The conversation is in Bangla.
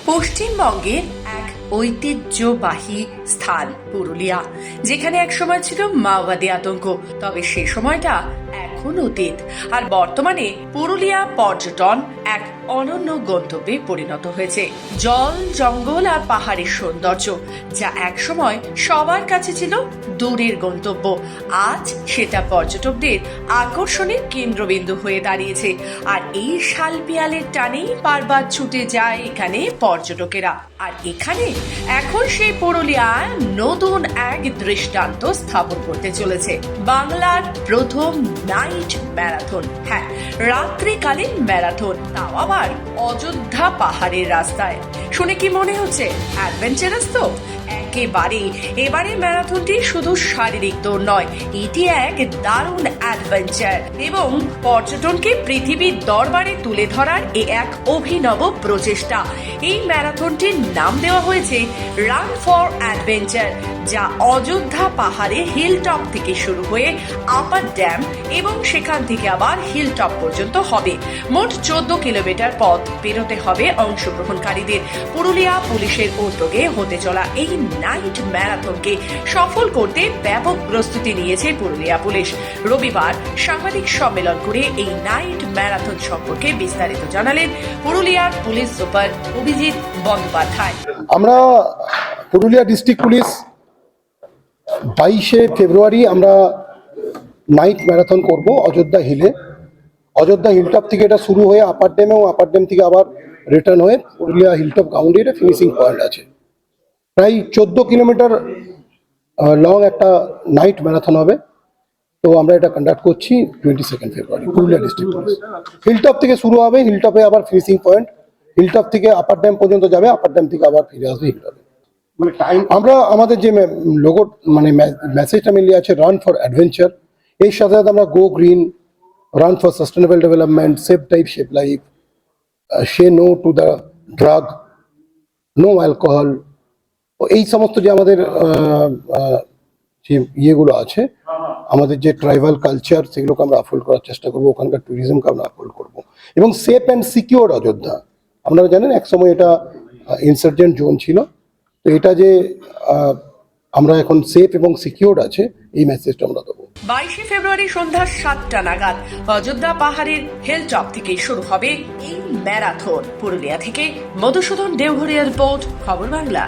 পশ্চিমবঙ্গের এক ঐতিহ্যবাহী স্থান পুরুলিয়া, যেখানে একসময় ছিল মাওবাদী আতঙ্ক। তবে সে সময়টা এখন অতীত, আর বর্তমানে পুরুলিয়া পর্যটন এক অনন্য গন্তব্যে পরিণত হয়েছে। জল, জঙ্গল আর পাহাড়ের সৌন্দর্য যা একসময় সবার কাছে ছিল দূরের গন্তব্য, আজ সেটা পর্যটকদের আকর্ষণের কেন্দ্রবিন্দু হয়ে দাঁড়িয়েছে। আর এই শালপিয়ালের টানেই বারবার ছুটে যায় এখানে পর্যটকেরা। আর এখানে এখন সেই পুরুলিয়ায় নতুন এক দৃষ্টান্ত স্থাপন করতে চলেছে বাংলার প্রথম নাইট ম্যারাথন। হ্যাঁ, রাত্রিকালীন ম্যারাথন, তাও আবার অযোধ্যা পাহাড়ের রাস্তায়। শুনে কি মনে হচ্ছে অ্যাডভেঞ্চারাস? তো একেবারে। এবারে ম্যারাথনটি শুধু শারীরিক দৌড় নয়, এটি এক দারুণ অ্যাডভেঞ্চার এবং পর্যটনকে পৃথিবীর দরবারে তুলে ধরার এক অভিনব প্রচেষ্টা। এই ম্যারাথনটির নাম দেওয়া হয়েছে রান ফর অ্যাডভেঞ্চার, যা অযোধ্যা পাহাড়ে হিলটপ থেকে শুরু হয়ে আপার ড্যাম এবং সেখান থেকে আবার হিলটপ পর্যন্ত হবে। মোট 14 কিলোমিটার পথ পেরোতে হবে অংশগ্রহণকারীদের। পুরুলিয়া পুলিশের উদ্যোগে হতে চলা এই নাইট ম্যারাথনকে সফল করতে ব্যাপক প্রস্তুতি নিয়েছে পুরুলিয়া পুলিশ। রবিবার সাংবাদিক সম্মেলন করে এই নাইট ম্যারাথন সম্পর্কে বিস্তারিত জানালেন পুরুলিয়ার পুলিশ সুপার অভিজিৎ বন্দ্যোপাধ্যায়। আমরা পুরুলিয়া ডিস্ট্রিক্ট পুলিশ 22শে ফেব্রুয়ারি আমরা নাইট ম্যারাথন করব অযোধ্যা হিলে। অযোধ্যা হিলটপ থেকে এটা শুরু হয়ে আপার ড্যাম এবং আপার ড্যাম থেকে আবার রিটার্ন হয়ে পুরুলিয়া হিলটপ গ্রাউন্ডে এটা ফিনিশিং পয়েন্ট আছে। প্রায় 14 কিলোমিটার লং একটা নাইট ম্যারাথন হবে। তো আমরা এটা কন্ডাক্ট করছি 22 ফেব্রুয়ারি পুরুলিয়া ডিস্ট্রিক্ট পুলিশ। হিলটপ থেকে শুরু হবে, হিলটপে আবার ফিনিশিং পয়েন্ট, হিলটপ থেকে আপার ড্যাম পর্যন্ত যাবে, আপার ড্যাম থেকে আবার ফিরে আসবে হিলটপে। মানে টাইম আমরা আমাদের যে লোগো মানে মেসেজটা মিলিয়ে আছে রান ফর অ্যাডভেঞ্চার, এর সাথে সাথে আমরা go green, run for sustainable development, save type save life, say no to the drug, no alcohol, এই সমস্ত যে আমাদের যে ইয়েগুলো আছে, আমাদের যে ট্রাইবাল কালচার, সেগুলোকে আমরা আফোল্ড করার চেষ্টা করবো, ওখানকার ট্যুরিজমকে আমরা আফোল্ড করবো। এবং সেফ অ্যান্ড সিকিওর অযোধ্যা, আপনারা জানেন একসময় এটা ইনসার্জেন্ট জোন ছিল, তো এটা যে আমরা এখন সেফ এবং সিকিওর আছে, এই মেসেজটা আমরা দেবো। 22শে ফেব্রুয়ারি সন্ধ্যা 7টা নাগাদ অযোধ্যা পাহাড়ের হিলটপ থেকে শুরু হবে এই ম্যারাথন। পুরুলিয়া থেকে মধুসূদন দেওঘরিয়া রিপোর্ট, খবর বাংলা।